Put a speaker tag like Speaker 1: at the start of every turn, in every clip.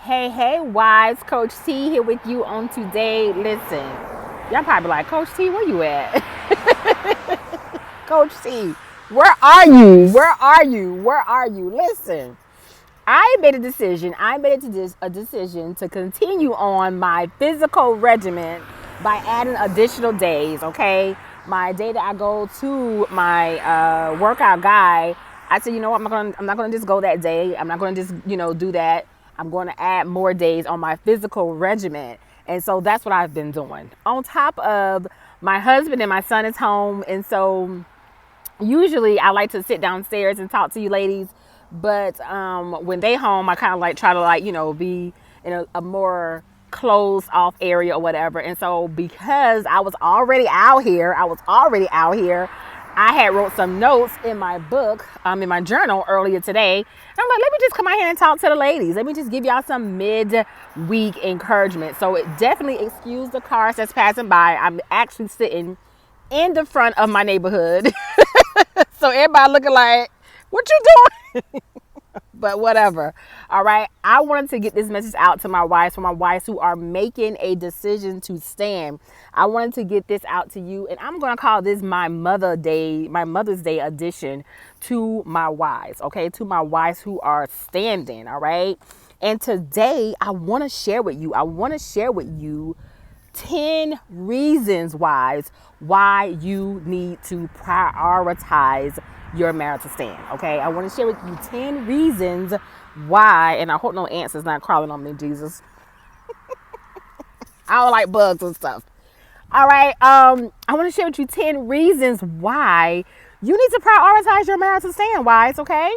Speaker 1: Hey, wives, Coach T here with you on today. Listen, y'all probably like, Coach T, where you at? Coach T, where are you? Where are you? Where are you? Listen, I made a decision. A decision to continue on my physical regimen by adding additional days. Okay, my day that I go to my workout guy, I said, you know what, I'm not gonna just go that day. I'm not gonna just do that. I'm going to add more days on my physical regimen, and so that's what I've been doing. On top of my husband and my son is home, and so usually I like to sit downstairs and talk to you ladies, but when they home, I kind of like try to be in a more closed off area or whatever. And so because I was already out here, I had wrote some notes in my book, in my journal earlier today. And I'm like, let me just come out here and talk to the ladies. Let me just give y'all some mid-week encouragement. So it definitely excuse the cars that's passing by. I'm actually sitting in the front of my neighborhood. So everybody looking like, what you doing? But whatever. All right. I wanted to get this message out to my wives, for my wives who are making a decision to stand. I wanted to get this out to you, and I'm going to call this my Mother's Day edition to my wives. Okay. To my wives who are standing. All right. And today I want to share with you 10 reasons, wives, why you need to prioritize your marital stand. Okay, I want to share with you 10 reasons why, and I hope no ants is not crawling on me, Jesus. I don't like bugs and stuff. All right, I want to share with you 10 reasons why you need to prioritize your marital stand, wives. Okay,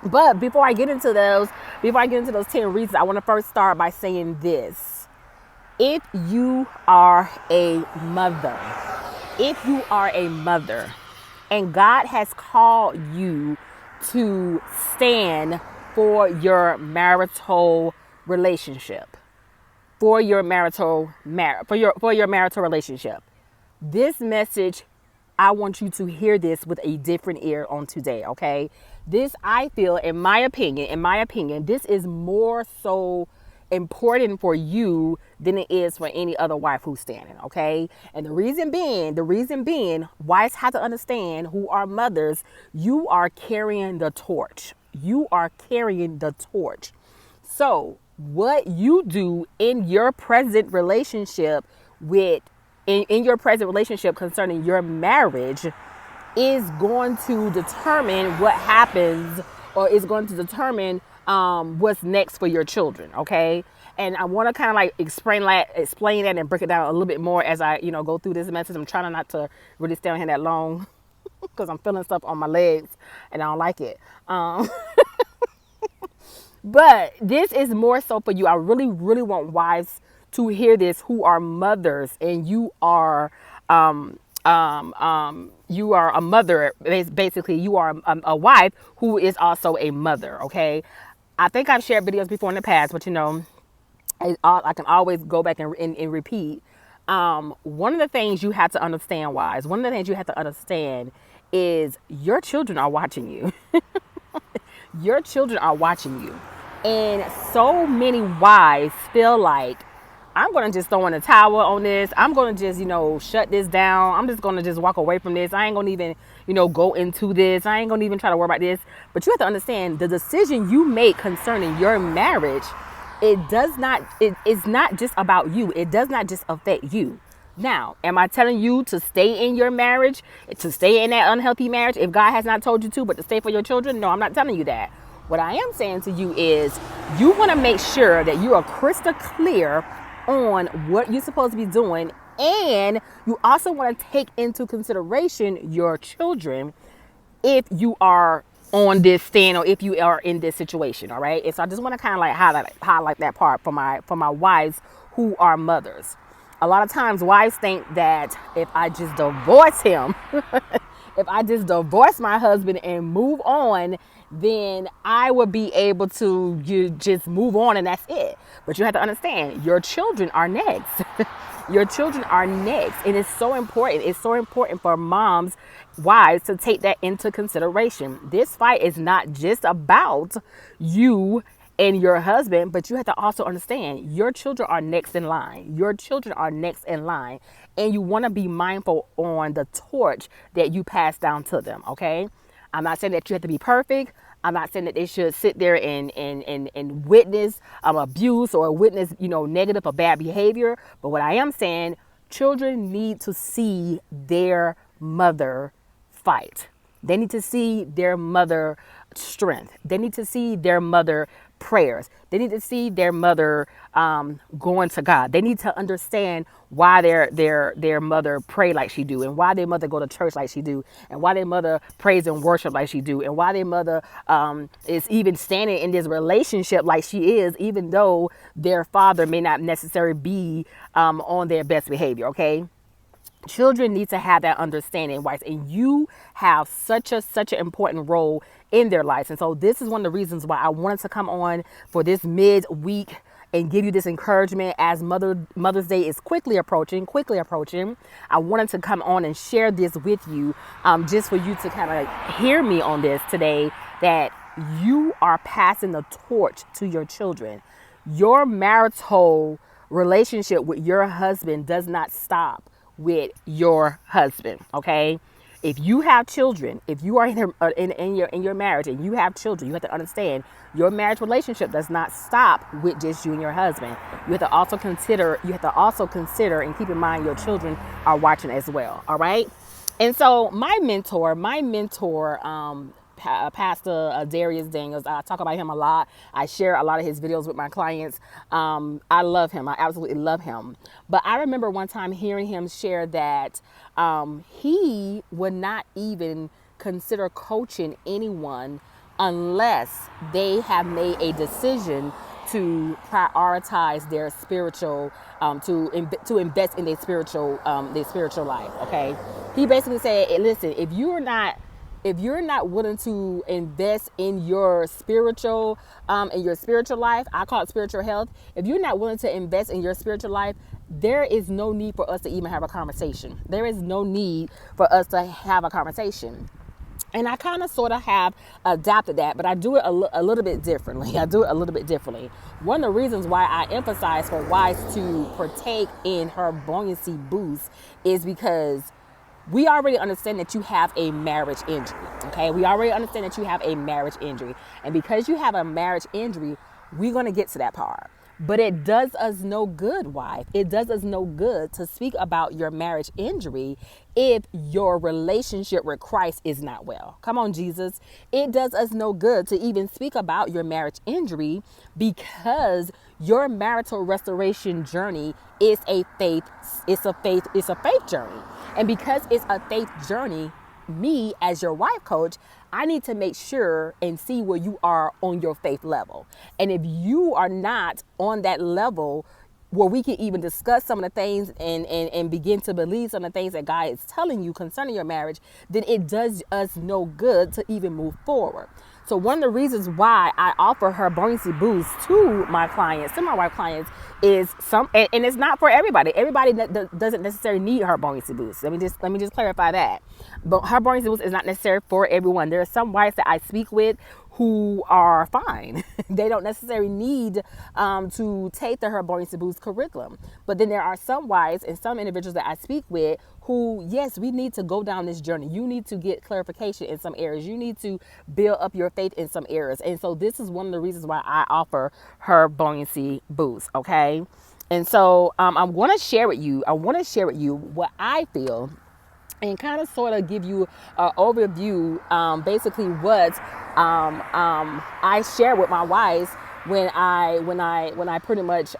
Speaker 1: but before I get into those 10 reasons, I want to first start by saying this. If you are a mother, and God has called you to stand for your marital relationship, for your marital relationship, this message, I want you to hear this with a different ear on today. Okay, this, I feel, in my opinion, this is more so important for you than it is for any other wife who's standing. Okay, and the reason being, wives have to understand, who are mothers, you are carrying the torch. So what you do in your present relationship in your present relationship concerning your marriage is going to determine what happens, or is going to determine what's next for your children. Okay, and I want to kind of like explain that and break it down a little bit more as I go through this message. I'm trying not to really stay on here that long because I'm feeling stuff on my legs and I don't like it. But this is more so for you. I really want wives to hear this who are mothers, and you are a mother. Basically, you are a wife who is also a mother. Okay, I think I've shared videos before in the past, but I can always go back and repeat. One of the things you have to understand, wives, is your children are watching you. Your children are watching you. And so many wives feel like, I'm going to just throw in a towel on this. I'm going to just, shut this down. I'm just going to just walk away from this. I ain't going to even, go into this. I ain't going to even try to worry about this. But you have to understand, the decision you make concerning your marriage, it's not just about you. It does not just affect you. Now, am I telling you to stay in your marriage, to stay in that unhealthy marriage if God has not told you to, but to stay for your children? No, I'm not telling you that. What I am saying to you is, you want to make sure that you are crystal clear on what you're supposed to be doing, and you also want to take into consideration your children if you are on this stand, or if you are in this situation. All right, and so I just want to kind of like highlight that part for my wives who are mothers. A lot of times wives think that if I just divorce him, if I just divorce my husband and move on, then I would be able to just move on and that's it. But you have to understand, your children are next. Your children are next. And it's so important. It's so important for moms, wives, to take that into consideration. This fight is not just about you and your husband, but you have to also understand your children are next in line. Your children are next in line, and you want to be mindful on the torch that you pass down to them, okay? I'm not saying that you have to be perfect. I'm not saying that they should sit there and witness abuse or witness, negative or bad behavior. But what I am saying, children need to see their mother fight. They need to see their mother strength. They need to see their mother prayers. They need to see their mother going to God. They need to understand why their mother pray like she do, and why their mother go to church like she do, and why their mother prays and worship like she do, and why their mother is even standing in this relationship like she is, even though their father may not necessarily be on their best behavior. Okay. Children need to have that understanding, wives, and you have such an important role in their lives. And so this is one of the reasons why I wanted to come on for this mid-week and give you this encouragement as Mother's Day is quickly approaching. I wanted to come on and share this with you, just for you to kind of hear me on this today, that you are passing the torch to your children. Your marital relationship with your husband does not stop with your husband. Okay, if you have children, if you are in your marriage and you have children, you have to understand your marriage relationship does not stop with just you and your husband. You have to also consider and keep in mind your children are watching as well. All right. And so my mentor, Pastor Darius Daniels, I talk about him a lot. I share a lot of his videos with my clients. I love him. I absolutely love him. But I remember one time hearing him share that he would not even consider coaching anyone unless they have made a decision to prioritize their spiritual, to invest in their spiritual life. Okay, he basically said, listen, if you're not willing to invest in your spiritual life, I call it spiritual health. If you're not willing to invest in your spiritual life, there is no need for us to even have a conversation. There is no need for us to have a conversation. And I kind of sort of have adapted that, but I do it a little bit differently. One of the reasons why I emphasize for wives to partake in her buoyancy boost is because we already understand that you have a marriage injury. Okay, we already understand that you have a marriage injury. And because you have a marriage injury, we're going to get to that part. But it does us no good, wife. It does us no good to speak about your marriage injury if your relationship with Christ is not well. Come on, Jesus. It does us no good to even speak about your marriage injury, because your marital restoration journey is a faith journey. And because it's a faith journey, me as your wife coach, I need to make sure and see where you are on your faith level. And if you are not on that level where we can even discuss some of the things and begin to believe some of the things that God is telling you concerning your marriage, then it does us no good to even move forward. So one of the reasons why I offer her buoyancy boost to my wife clients, is and it's not for everybody. Everybody doesn't necessarily need her buoyancy boost. Let me just clarify that. But her buoyancy boost is not necessary for everyone. There are some wives that I speak with who are fine. They don't necessarily need to take the Her Buoyancy Boost curriculum. But then there are some wives and some individuals that I speak with who, yes, we need to go down this journey. You need to get clarification in some areas. You need to build up your faith in some areas. And so this is one of the reasons why I offer Her Buoyancy Boost, okay? And so I'm going to share with you what I feel, and kind of sort of give you an overview, basically what I share with my wives when I pretty much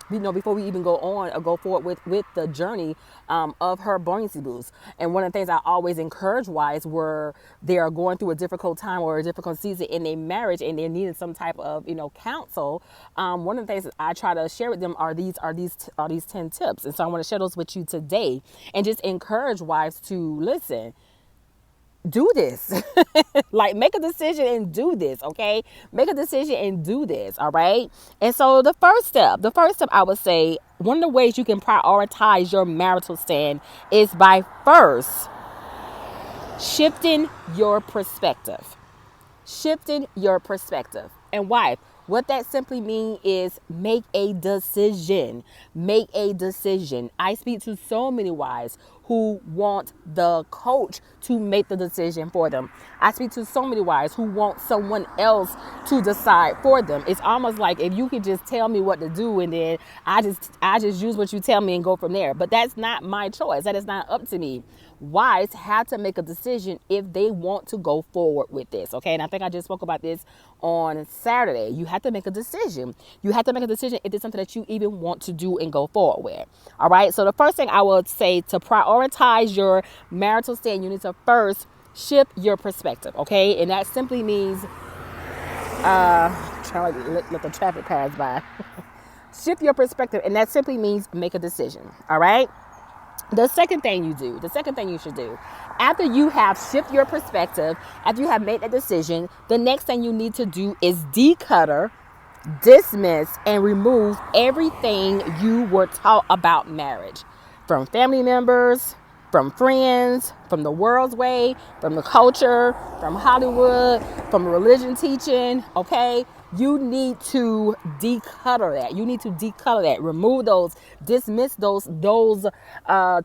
Speaker 1: before we even go on or go forward with the journey of her buoyancy boost. And one of the things I always encourage wives where they are going through a difficult time or a difficult season in their marriage and they're needing some type of counsel. One of the things that I try to share with them are these 10 tips. And so I want to share those with you today and just encourage wives to listen. Do this. Like, make a decision and do this, okay? Make a decision and do this, all right? And so the first step I would say, one of the ways you can prioritize your marital stand is by first shifting your perspective. And wife, What that simply means is make a decision. Make a decision. I speak to so many wives who want the coach to make the decision for them. I speak to so many wives who want someone else to decide for them. It's almost like if you could just tell me what to do and then I just use what you tell me and go from there. But that's not my choice. That is not up to me. Wives have to make a decision if they want to go forward with this. Okay. And I think I just spoke about this on Saturday. You have to make a decision. You have to make a decision if it's something that you even want to do and go forward with. All right. So the first thing I would say, to prioritize your marital stand, you need to first shift your perspective. Okay. And that simply means trying to let the traffic pass by. Shift your perspective. And that simply means make a decision. All right. The second thing you should do, after you have shifted your perspective, after you have made that decision, the next thing you need to do is declutter, dismiss, and remove everything you were taught about marriage. From family members, from friends, from the world's way, from the culture, from Hollywood, from religion teaching, okay? You need to declutter that. You need to declutter that. Remove those, dismiss those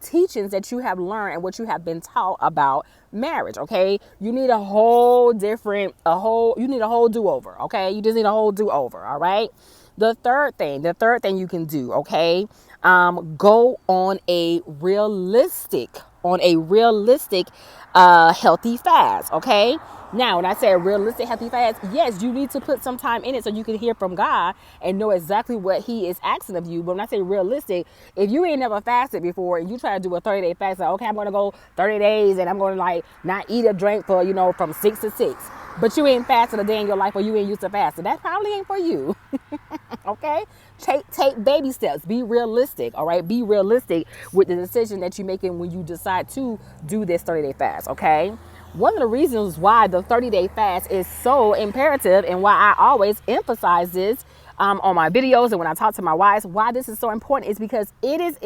Speaker 1: teachings that you have learned and what you have been taught about marriage, okay? You need a whole do-over, okay? You just need a whole do-over, all right? The third thing you can do, okay? Go on a realistic healthy fast, okay? Now, when I say a realistic healthy fast, yes, you need to put some time in it so you can hear from God and know exactly what he is asking of you. But when I say realistic, if you ain't never fasted before and you try to do a 30-day fast, like, okay, I'm going to go 30 days and I'm going to like not eat or drink for, from 6 to 6. But you ain't fasted a day in your life or you ain't used to fasting. That probably ain't for you. Okay? Take baby steps. Be realistic. All right? Be realistic with the decision that you're making when you decide to do this 30-day fast. Okay? One of the reasons why the 30-day fast is so imperative and why I always emphasize this on my videos and when I talk to my wives, why this is so important is because it's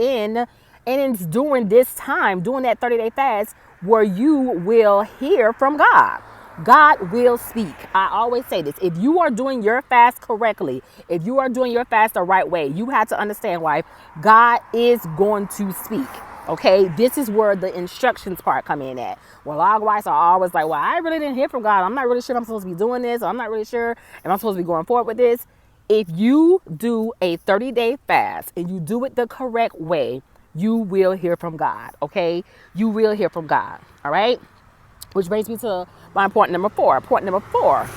Speaker 1: during this time, during that 30-day fast, where you will hear from God. God will speak. I always say this. If you are doing your fast correctly, if you are doing your fast the right way, you have to understand, wife, God is going to speak. Okay, this is where the instructions part come in at. Well, a lot of wives are always like, well, I really didn't hear from God. I'm not really sure I'm supposed to be doing this. Or I'm not really sure if I'm supposed to be going forward with this. If you do a 30-day fast and you do it the correct way, you will hear from God. Okay, you will hear from God. All right. Which brings me to my point number 4. Point number 4,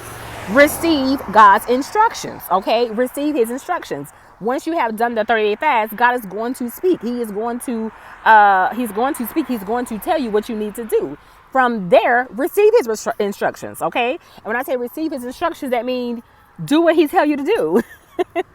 Speaker 1: receive God's instructions. Okay, receive his instructions. Once you have done the 30-day fast, God is going to speak. He's going to speak. He's going to tell you what you need to do. From there, receive his instructions. Okay, and when I say receive his instructions, that means do what he tell you to do.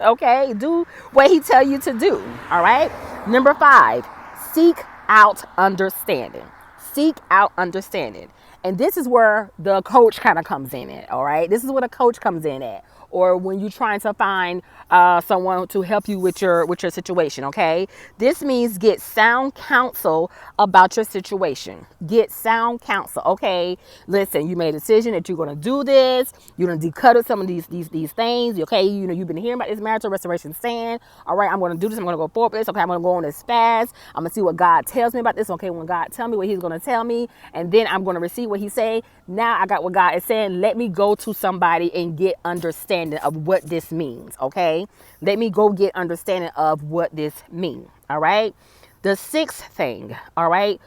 Speaker 1: Okay, do what he tell you to do. All right. Number 5, seek out understanding. Seek out understanding. And this is where the coach kind of comes in at, all right? This is where the coach comes in at. Or when you're trying to find someone to help you with your situation, okay? This means get sound counsel about your situation. Get sound counsel, okay? Listen, you made a decision that you're going to do this. You're going to declutter some of these things, okay? You've been hearing about this marital restoration stand. All right, I'm going to do this. I'm going to go forward with this. Okay, I'm going to go on this fast. I'm going to see what God tells me about this. Okay, when God tell me what he's going to tell me, and then I'm going to receive what he say. Now I got what God is saying. Let me go to somebody and get understanding of what this means, okay? Let me go get understanding of what this means, all right? The 6th thing, all right?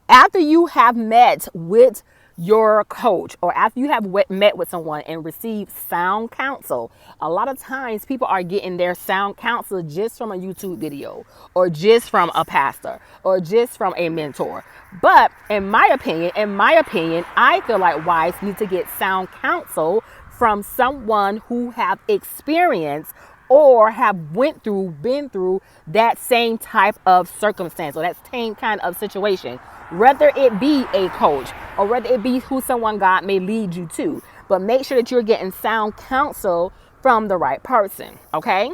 Speaker 1: After you have met with your coach or after you have met with someone and received sound counsel, a lot of times people are getting their sound counsel just from a YouTube video or just from a pastor or just from a mentor. But in my opinion, I feel like wives need to get sound counsel from someone who have experience or have been through that same type of circumstance or that same kind of situation, whether it be a coach or whether it be who someone God may lead you to. But make sure that you're getting sound counsel from the right person, okay?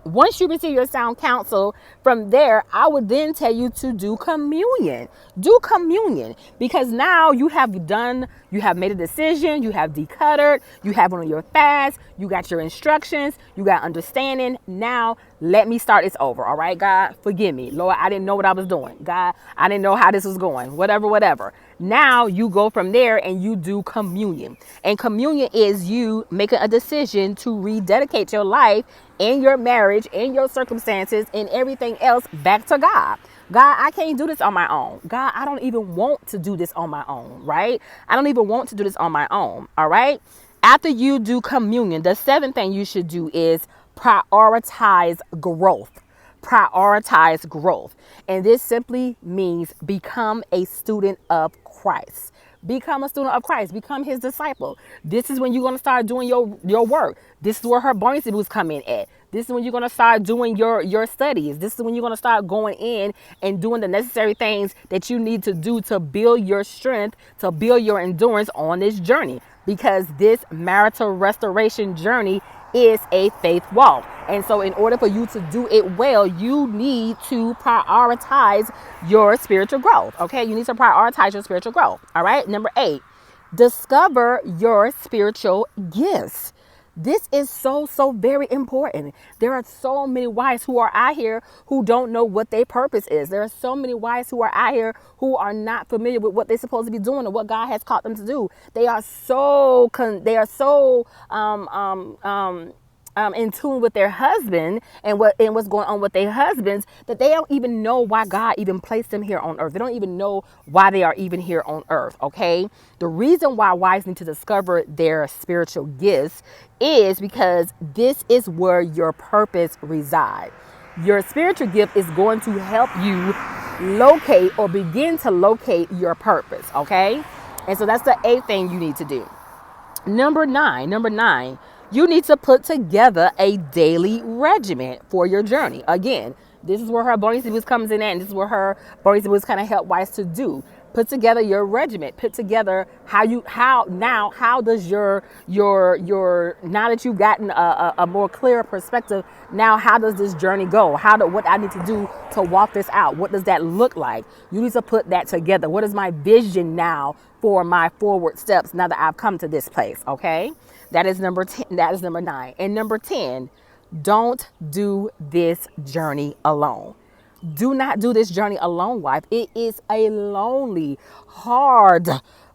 Speaker 1: Once you receive your sound counsel, from there, I would then tell you to do communion. Do communion, because now you have made a decision, you have decluttered, you have one of your fasts, you got your instructions, you got understanding. Now, let me start this over. All right, God, forgive me. Lord, I didn't know what I was doing. God, I didn't know how this was going. Whatever. Now you go from there and you do communion. And communion is you making a decision to rededicate your life and your marriage and your circumstances and everything else back to God. God, I can't do this on my own. God, I don't even want to do this on my own, right? I don't even want to do this on my own, all right? After you do communion, the seventh thing you should do is prioritize growth. Prioritize growth. And this simply means become a student of Christ. Become a student of Christ. Become his disciple. This is when you're going to start doing your work. This is where her buoyancy was coming at. This is when you're going to start doing your studies. This is when you're going to start going in and doing the necessary things that you need to do to build your strength, to build your endurance on this journey. Because this marital restoration journey is a faith walk. And so in order for you to do it well, you need to prioritize your spiritual growth. Okay, you need to prioritize your spiritual growth. All right, number 8, discover your spiritual gifts. This is so very important. There are so many wives who are out here who don't know what their purpose is. There are so many wives who are out here who are not familiar with what they're supposed to be doing or what God has called them to do. They are so in tune with their husband and what's going on with their husbands, that they don't even know why God even placed them here on earth. They don't even know why they are even here on earth. Okay, the reason why wives need to discover their spiritual gifts is because this is where your purpose resides. Your spiritual gift is going to help you locate or begin to locate your purpose. Okay, and so that's the 8th thing you need to do. Number nine, you need to put together a daily regimen for your journey. Again, this is where her buoyancy boost comes in, and this is where her buoyancy boost kind of help wives to do. Put together your regimen. Put together how does your now that you've gotten a more clear perspective, now how does this journey go? What I need to do to walk this out? What does that look like? You need to put that together. What is my vision now for my forward steps now that I've come to this place? Okay, that is number 10. That is number 9. And number 10, don't do this journey alone. Do not do this journey alone, wife. It is a lonely, hard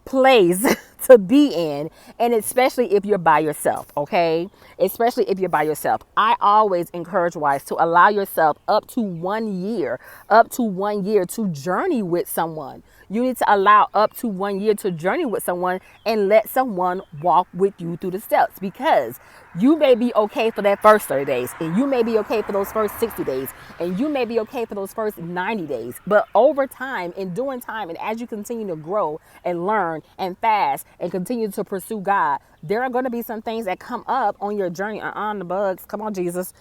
Speaker 1: place to be in, and especially if you're by yourself, okay? Especially if you're by yourself. I always encourage wives to allow yourself up to 1 year to journey with someone. You need to allow up to 1 year to journey with someone and let someone walk with you through the steps, because you may be okay for that first 30 days, and you may be okay for those first 60 days, and you may be okay for those first 90 days. But over time, and during time, and as you continue to grow and learn and fast and continue to pursue God, there are going to be some things that come up on your journey. On the bugs. Come on, Jesus.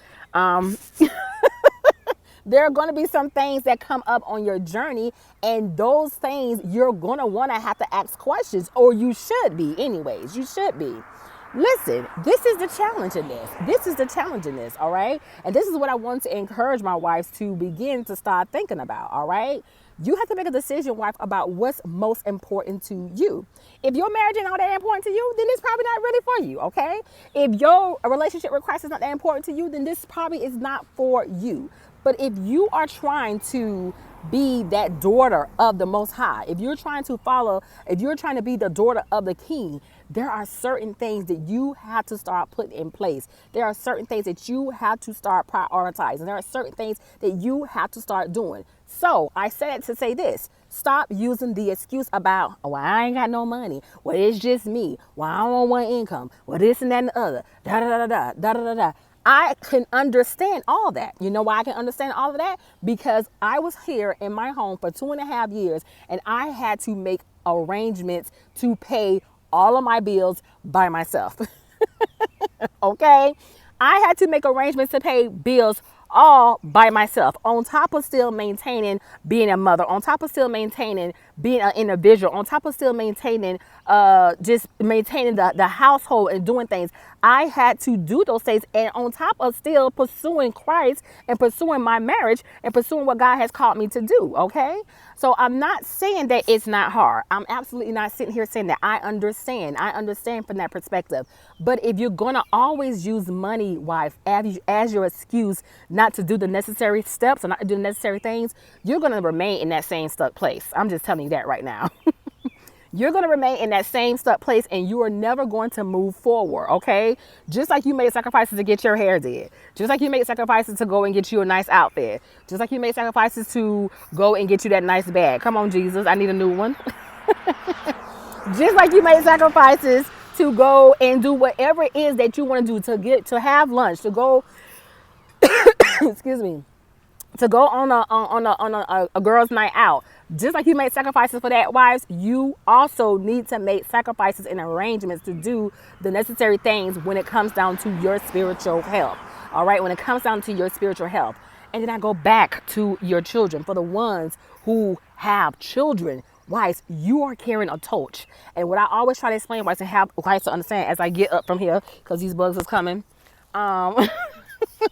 Speaker 1: There are going to be some things that come up on your journey, and those things you're going to want to have to ask questions, or you should be anyways. You should be. Listen, this is the challenge in this. All right. And this is what I want to encourage my wives to begin to start thinking about. All right. You have to make a decision, wife, about what's most important to you. If your marriage is not that important to you, then it's probably not really for you. Okay. If your relationship with Christ is not that important to you, then this probably is not for you. But if you are trying to be that daughter of the Most High, if you're trying to be the daughter of the King, there are certain things that you have to start putting in place. There are certain things that you have to start prioritizing. There are certain things that you have to start doing. So I said it to say this: stop using the excuse about, oh, I ain't got no money. Well, it's just me. Well, I don't want one income. Well, this and that and the other. Da da da da da da da da. I can understand all that. You know why I can understand all of that? Because I was here in my home for 2.5 years, and I had to make arrangements to pay all of my bills by myself. Okay? I had to make arrangements to pay bills all by myself, on top of still maintaining being a mother, on top of still maintaining being an individual, on top of still maintaining just maintaining the household and doing things. I had to do those things, and on top of still pursuing Christ and pursuing my marriage and pursuing what God has called me to do. Okay, so I'm not saying that it's not hard. I'm absolutely not sitting here saying that. I understand from that perspective. But if you're gonna always use money, wife, as your excuse not to do the necessary steps or not to do the necessary things, you're gonna remain in that same stuck place. I'm just telling you that right now. You're going to remain in that same stuck place, and you are never going to move forward, okay? Just like you made sacrifices to get your hair did. Just like you made sacrifices to go and get you a nice outfit. Just like you made sacrifices to go and get you that nice bag. Come on, Jesus, I need a new one. Just like you made sacrifices to go and do whatever it is that you want to do, to have lunch, to go, excuse me, to go on a girl's night out. Just like you made sacrifices for that, wives, you also need to make sacrifices and arrangements to do the necessary things when it comes down to your spiritual health. All right, when it comes down to your spiritual health. And then I go back to your children. For the ones who have children, wives, you are carrying a torch. And what I always try to explain, wives, and have wives to understand as I get up from here, because these bugs is coming.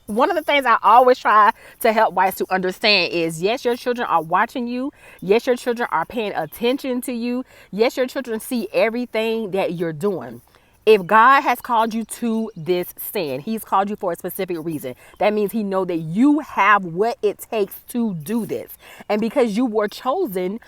Speaker 1: One of the things I always try to help wives to understand is, yes, your children are watching you. Yes, your children are paying attention to you. Yes, your children see everything that you're doing. If God has called you to this stand, he's called you for a specific reason. That means he knows that you have what it takes to do this. And because you were chosen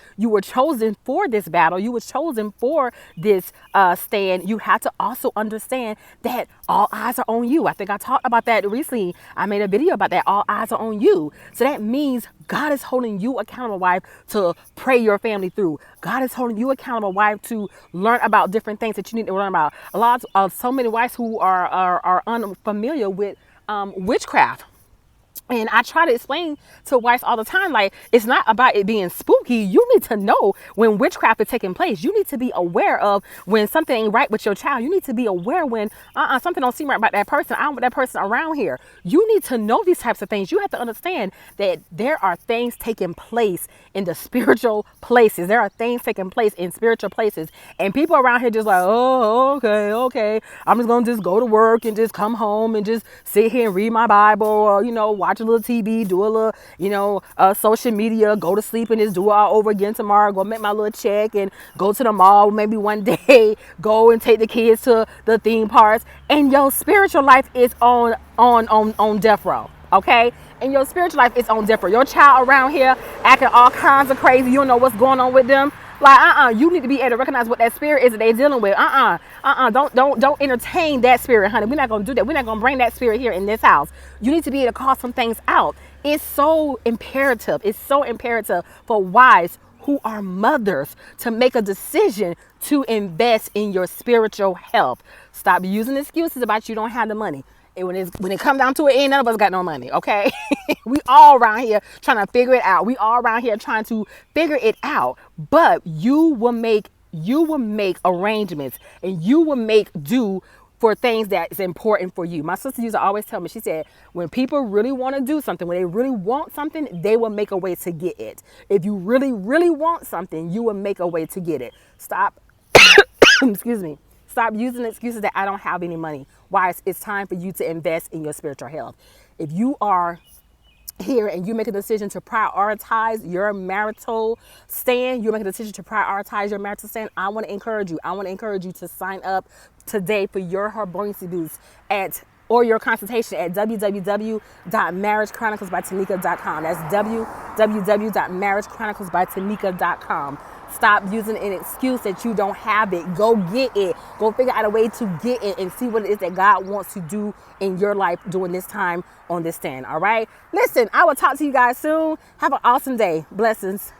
Speaker 1: for this battle, you were chosen for this stand, you have to also understand that all eyes are on you. I think I talked about that recently. I made a video about that. All eyes are on you. So that means God is holding you accountable, wife, to pray your family through. God is holding you accountable, wife, to learn about different things that you need to learn about. A lot of so many wives who are unfamiliar with witchcraft. And I try to explain to wives all the time, like, it's not about it being spooky. You need to know when witchcraft is taking place. You need to be aware of when something ain't right with your child. You need to be aware when something don't seem right about that person. I don't want that person around here. You need to know these types of things. You have to understand that there are things taking place in the spiritual places. There are things taking place in spiritual places. And people around here just like, oh, okay. I'm just going to just go to work and just come home and just sit here and read my Bible, or, watch a little TV, do a little, social media, go to sleep and just do it all over again tomorrow, go make my little check and go to the mall maybe one day, go and take the kids to the theme parks. And your spiritual life is on death row. Okay? And your spiritual life is on death row. Your child around here acting all kinds of crazy. You don't know what's going on with them. Like, you need to be able to recognize what that spirit is that they're dealing with. Don't entertain that spirit, honey. We're not going to do that. We're not going to bring that spirit here in this house. You need to be able to call some things out. It's so imperative. It's so imperative for wives who are mothers to make a decision to invest in your spiritual health. Stop using excuses about you don't have the money. And when it comes down to it, ain't none of us got no money, okay? We all around here trying to figure it out. We all around here trying to figure it out. But you will make arrangements, and you will make do for things that is important for you. My sister used to always tell me, she said, when people really want to do something, when they really want something, they will make a way to get it. If you really, really want something, you will make a way to get it. Stop, excuse me. Stop using excuses that I don't have any money. Why? It's time for you to invest in your spiritual health. If you are here and you make a decision to prioritize your marital stand, you make a decision to prioritize your marital stand, I want to encourage you. I want to encourage you to sign up today for your Buoyancy boost or your consultation at www.marriagechroniclesbytanika.com. That's www.marriagechroniclesbytanika.com. Stop using an excuse that you don't have it. Go get it. Go figure out a way to get it and see what it is that God wants to do in your life during this time on this stand. All right? Listen, I will talk to you guys soon. Have an awesome day. Blessings.